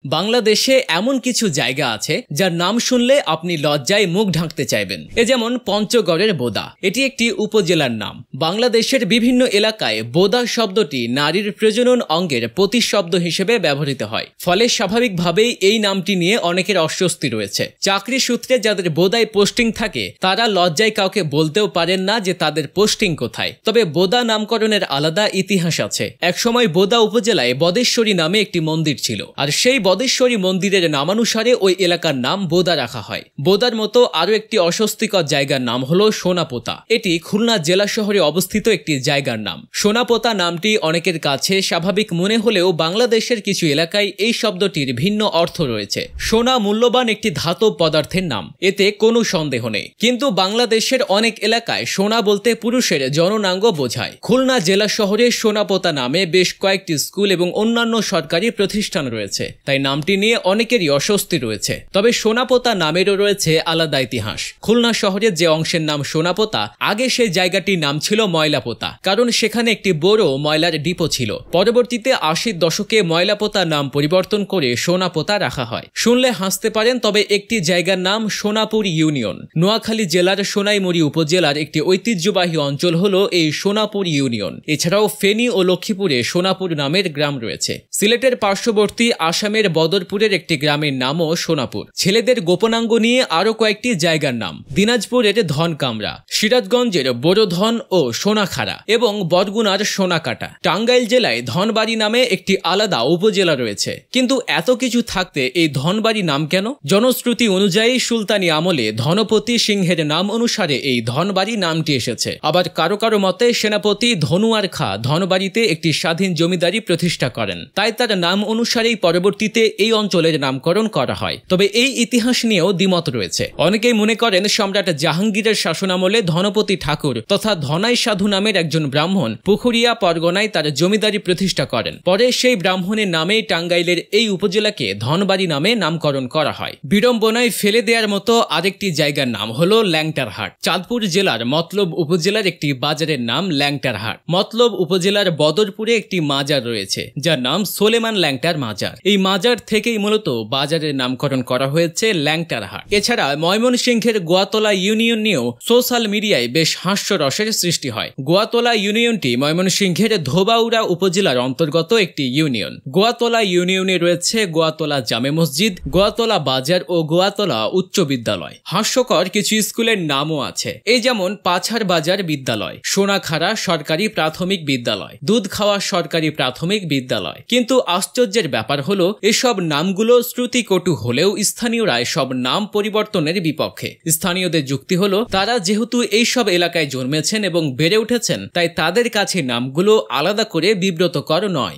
বাংলাদেশে এমন কিছু জায়গা আছে যার নাম শুনলে আপনি লজ্জায় মুখ ঢাকতে চাইবেন। যেমন পঞ্চগড়ের বোদা, এটি একটি উপজেলার নাম। বাংলাদেশের বিভিন্ন এলাকায় বোদা শব্দটি নারীর প্রজনন অঙ্গের প্রতিশব্দ হিসেবে ব্যবহৃত হয়, ফলে স্বাভাবিকভাবেই এই নামটি নিয়ে অনেকের অস্বস্তি রয়েছে। চাকরি সূত্রে যাদের বোদায় পোস্টিং থাকে তারা লজ্জায় কাউকে বলতেও পারেন না যে তাদের পোস্টিং কোথায়। তবে বোদা নামকরণের আলাদা ইতিহাস আছে। একসময় বোদা উপজেলায় বদেশ্বরী নামে একটি মন্দির ছিল, আর সেই বদেশ্বরী মন্দিরের নামানুসারে ওই এলাকার নাম বোদা রাখা হয়। বোদার মতো আরো একটি অস্বস্তিকর জায়গার নাম হলো সোনাপোতা। এটি খুলনা জেলা শহরে অবস্থিত একটি জায়গার নাম। সোনাপোতা নামটি অনেকের কাছে স্বাভাবিক মনে হলেও বাংলাদেশের কিছু এলাকায় এই শব্দটির ভিন্ন অর্থ রয়েছে। সোনা মূল্যবান একটি ধাতব পদার্থের নাম, এতে কোনো সন্দেহ নেই। কিন্তু বাংলাদেশের অনেক এলাকায় সোনা বলতে পুরুষের জননাঙ্গ বোঝায়। খুলনা জেলা শহরে সোনাপোতা নামে বেশ কয়েকটি স্কুল এবং অন্যান্য সরকারি প্রতিষ্ঠান রয়েছে, তাই নামটি নিয়ে অনেকেরই অস্বস্তি রয়েছে। তবে সোনাপোতা নামেরও রয়েছে আলাদা ইতিহাস। খুলনা শহরের যে অংশের নাম সোনাপোতা, আগে সেই জায়গাটির নাম ছিল ময়লাপোতা, কারণ সেখানে একটি বড় ময়লার ডিপো ছিল। পরবর্তীতে ৮০ দশকে ময়লাপোতা নাম পরিবর্তন করে সোনাপোতা রাখা হয়। শুনলে হাসতে পারেন, তবে একটি জায়গার নাম সোনাপুর ইউনিয়ন। নোয়াখালী জেলার সোনাইমুড়ি উপজেলার একটি ঐতিহ্যবাহী অঞ্চল হলো এই সোনাপুর ইউনিয়ন। এছাড়াও ফেনী ও লক্ষ্মীপুরে সোনাপুর নামের গ্রাম রয়েছে। সিলেটের পার্শ্ববর্তী আসামের বদরপুরের একটি গ্রামের নামও সোনাপুর। ছেলেদের গোপনাঙ্গ নিয়ে আরো কয়েকটি জায়গার নাম: দিনাজপুরের ধনকামরা, সিরাজগঞ্জের বড়ধন ও সোনাখাড়া এবং বরগুনার সোনাকাটা। টাঙ্গাইল জেলায় ধনবাড়ি নামে একটি আলাদা উপজেলা রয়েছে। কিন্তু এত কিছু থাকতে এই ধনবাড়ি নাম কেন? জনশ্রুতি অনুযায়ী সুলতানি আমলে ধনপতি সিংহের নাম অনুসারে এই ধনবাড়ি নামটি এসেছে। আবার কারো কারো মতে সেনাপতি ধনুয়ার খাঁ ধনবাড়িতে একটি স্বাধীন জমিদারি প্রতিষ্ঠা করেন, তাই তার নাম অনুসারেই পরবর্তীতে এই অঞ্চলের নামকরণ করা হয়। তবে এই ইতিহাস নিয়েও দ্বিমত রয়েছে। অনেকেই মনে করেন সম্রাট জাহাঙ্গীরের শাসনামলে ধনপতি ঠাকুর তথা ধনাই সাধু নামের একজন ব্রাহ্মণ পুখুরিয়া পরগনায় তার জমিদারি প্রতিষ্ঠা করেন। পরে সেই ব্রাহ্মণের নামেই টাঙ্গাইলের এই উপজেলাকে ধনবাড়ি নামে নামকরণ করা হয়। বিড়ম্বনায় ফেলে দেওয়ার মতো আরেকটি জায়গার নাম হলো ল্যাংটারহাট। চাঁদপুর জেলার মতলব উপজেলার একটি বাজারের নাম ল্যাংটারহাট। মতলব উপজেলার বদরপুরে একটি মাজার রয়েছে, যার নাম সোলেমান ল্যাংটার মাজার। এই মাজার থেকেই মূলত বাজারের নামকরণ করা হয়েছে ল্যাংটারহাট। এছাড়া ময়মনসিংহের গোয়াতলা ইউনিয়ন নিয়েও সোশ্যাল মিডিয়ায় বেশ হাস্যরসের সৃষ্টি হয়। গোয়াতলা ইউনিয়নটি ময়মনসিংহের ধোবাউড়া উপজেলার অন্তর্গত একটি ইউনিয়ন। গোয়াতলা ইউনিয়নে রয়েছে গোয়াতলা জামে মসজিদ, গোয়াতলা বাজার ও গোয়াতলা উচ্চ বিদ্যালয়। হাস্যকর কিছু স্কুলের নামও আছে, এই যেমন পাছার বাজার বিদ্যালয়, সোনাখাড়া সরকারি প্রাথমিক বিদ্যালয়, দুধখাওয়া সরকারি প্রাথমিক বিদ্যালয়। কিন্তু আশ্চর্যের ব্যাপার হলো এসব নামগুলো শ্রুতিকটু হলেও স্থানীয়রা সব নাম পরিবর্তনের বিপক্ষে। স্থানীয়দের যুক্তি হলো তারা যেহেতু এইসব এলাকায় জন্মেছেন এবং বেড়ে উঠেছেন, তাই তাদের কাছে নামগুলো আলাদা করে বিব্রতকর নয়।